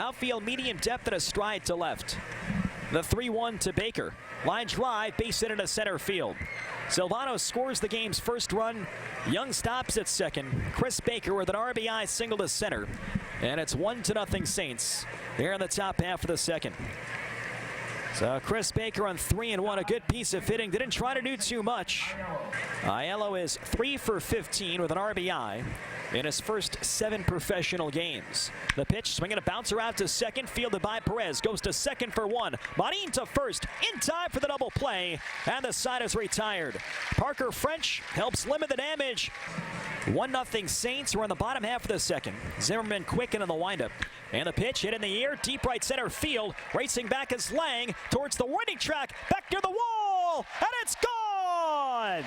Outfield medium depth and a stride to left. The 3-1 to Baker. Line drive, base hit into center field. Silvano scores the game's first run. Young stops at second. Chris Baker with an RBI single to center. And it's 1-0 Saints here in the top half of the second. So Chris Baker on 3-1, a good piece of hitting. Didn't try to do too much. Aiello is 3 for 15 with an RBI in his first 7 professional games. The pitch, swinging a bouncer out to second, fielded by Perez, goes to second for 1. Marin to first, in time for the double play, and the side is retired. Parker French helps limit the damage. 1-0 Saints. We're in the bottom half of the second. Zimmerman quick into the windup. And the pitch hit in the air, deep right center field. Racing back is Lang towards the warning track, back near the wall, and it's gone!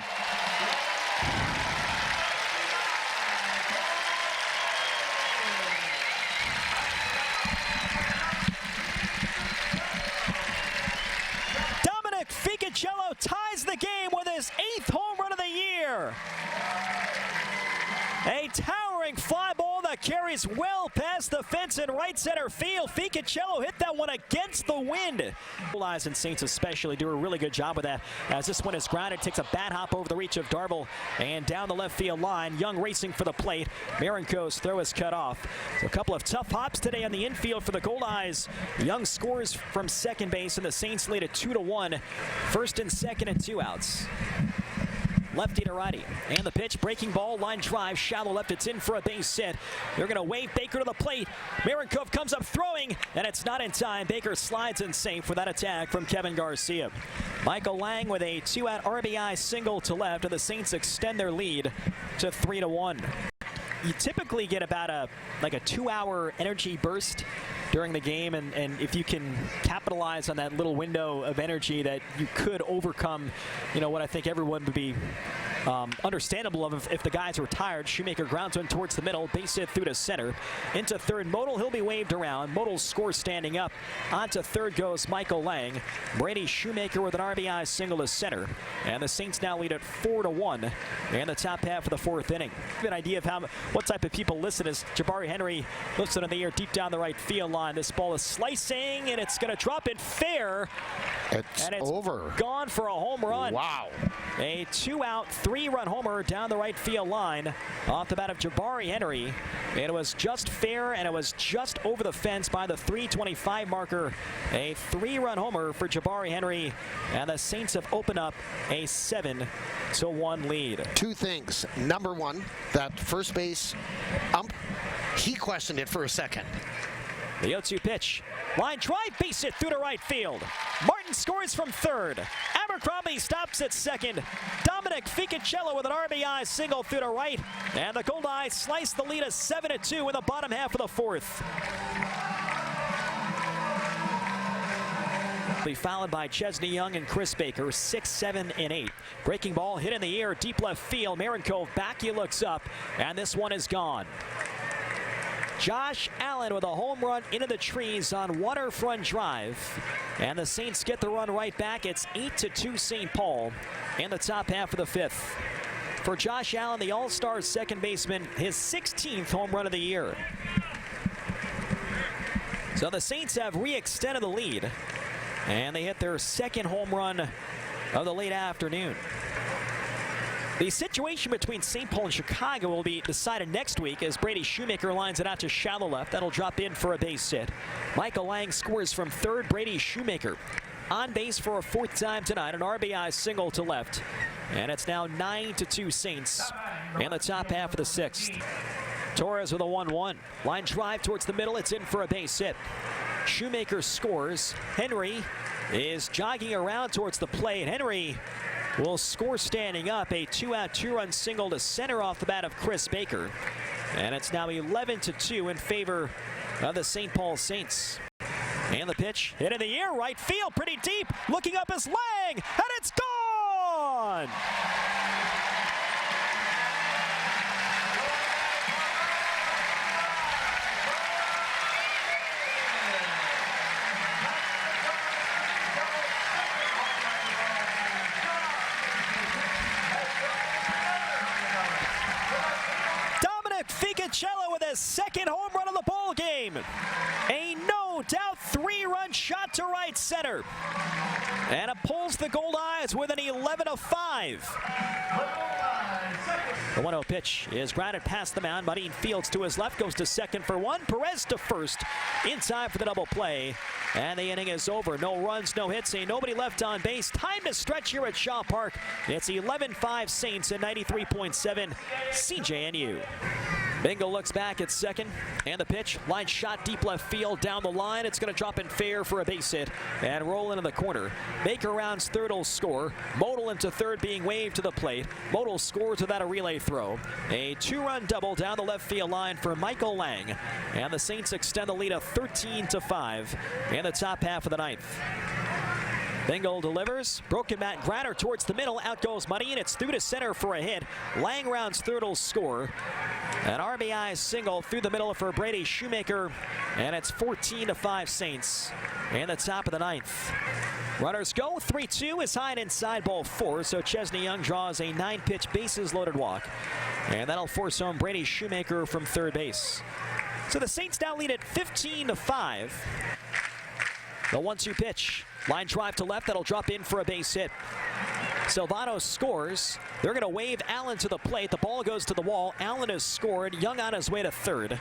Ficacello ties the game with his 8th home run of the year. A towering fly ball that carries well past the fence in right center field. Ficacello hit that one against the wind. Goldeyes and Saints especially do a really good job with that. As this one is grounded, takes a bat hop over the reach of Darvill and down the left field line. Young racing for the plate. Marinko's throw is cut off. So a couple of tough hops today on the infield for the Goldeyes. Young scores from second base and the Saints lead at 2-1. First and second and 2 outs. Lefty to righty. And the pitch, breaking ball, line drive, shallow left, it's in for a base hit. They're going to wave Baker to the plate. Marinkov comes up throwing, and it's not in time. Baker slides in safe for that attack from Kevin Garcia. Michael Lang with a 2-out RBI single to left, and the Saints extend their lead to 3-1. You typically get about a 2-hour energy burst during the game, and if you can capitalize on that little window of energy, that you could overcome, what I think everyone would be understandable of if the guys were tired. Shoemaker grounds one towards the middle, base hit through to center. Into third, Modal, he'll be waved around. Modal scores standing up. On to third goes Michael Lang. Brady Shoemaker with an RBI single to center. And the Saints now lead at 4-1 in the top half of the 4th inning. An idea of what type of people listen as Jabari Henry lifts it in the air deep down the right field line. This ball is slicing, and it's going to drop in fair. It's over. Gone for a home run. Wow. A 2-out, 3-run homer down the right field line off the bat of Jabari Henry. It was just fair, and it was just over the fence by the 325 marker. A 3-run homer for Jabari Henry, and the Saints have opened up a 7-1 lead. 2 things. Number 1, that first base ump, he questioned it for a second. The 0-2 pitch. Line drive, base hit through to right field. Martin scores from third. Abercrombie stops at second. Dominic Ficacello with an RBI single through to right. And the Goldeyes slice the lead at 7-2 in the bottom half of the 4th. Be followed by Chesney Young and Chris Baker, 6, 7, and 8. Breaking ball hit in the air, deep left field. Marinkov back, he looks up, and this one is gone. Josh Allen with a home run into the trees on Waterfront Drive. And the Saints get the run right back. It's 8-2 St. Paul in the top half of the 5th. For Josh Allen, the All-Star second baseman, his 16th home run of the year. So the Saints have re-extended the lead, and they hit their 2nd home run of the late afternoon. The situation between St. Paul and Chicago will be decided next week as Brady Shoemaker lines it out to shallow left. That'll drop in for a base hit. Michael Lang scores from third. Brady Shoemaker on base for a 4th time tonight. An RBI single to left. And it's now 9-2 Saints in the top half of the 6th. Torres with a 1-1. Line drive towards the middle. It's in for a base hit. Shoemaker scores. Henry is jogging around towards the plate. Henry will score standing up. A 2-out, 2-run single to center off the bat of Chris Baker. And it's now 11-2 in favor of the St. Paul Saints. And the pitch hit in the air, right field, pretty deep. Looking up is Lang, and it's gone! Ficacello with his 2nd home run of the ball game. A to right center. And it pulls the Goldeyes with an 11-5. The 1-0 pitch is grounded past the mound. Marine Fields to his left, goes to second for one. Perez to first, in time for the double play. And the inning is over. No runs, no hits, ain't nobody left on base. Time to stretch here at Shaw Park. It's 11-5 Saints at 93.7 CJNU. Bingle looks back at second, and the pitch, line shot deep left field down the line. It's going to drop in fair for a base hit and roll into the corner. Baker rounds third, will score. Modal into third, being waved to the plate. Modal scores without a relay throw. A two-run double down the left field line for Michael Lang, and the Saints extend the lead of 13-5 in the top half of the ninth. Bingle delivers. Broken bat grounder towards the middle. Out goes Money, and it's through to center for a hit. Lang rounds third, will score. An RBI single through the middle for Brady Shoemaker, and it's 14-5 Saints in the top of the ninth. Runners go. 3-2 is high and inside, ball 4. So Chesney Young draws a 9-pitch bases loaded walk, and that'll force home Brady Shoemaker from third base. So the Saints now lead at 15-5. The 1-2 pitch. Line drive to left, that'll drop in for a base hit. Silvano scores. They're going to wave Allen to the plate. The ball goes to the wall. Allen has scored. Young on his way to third.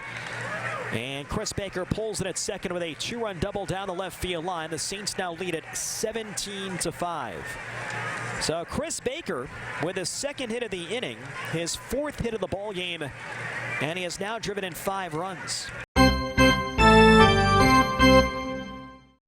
And Chris Baker pulls it at second with a two-run double down the left field line. The Saints now lead at 17-5. So Chris Baker with his second hit of the inning, his fourth hit of the ball game, and he has now driven in 5 runs.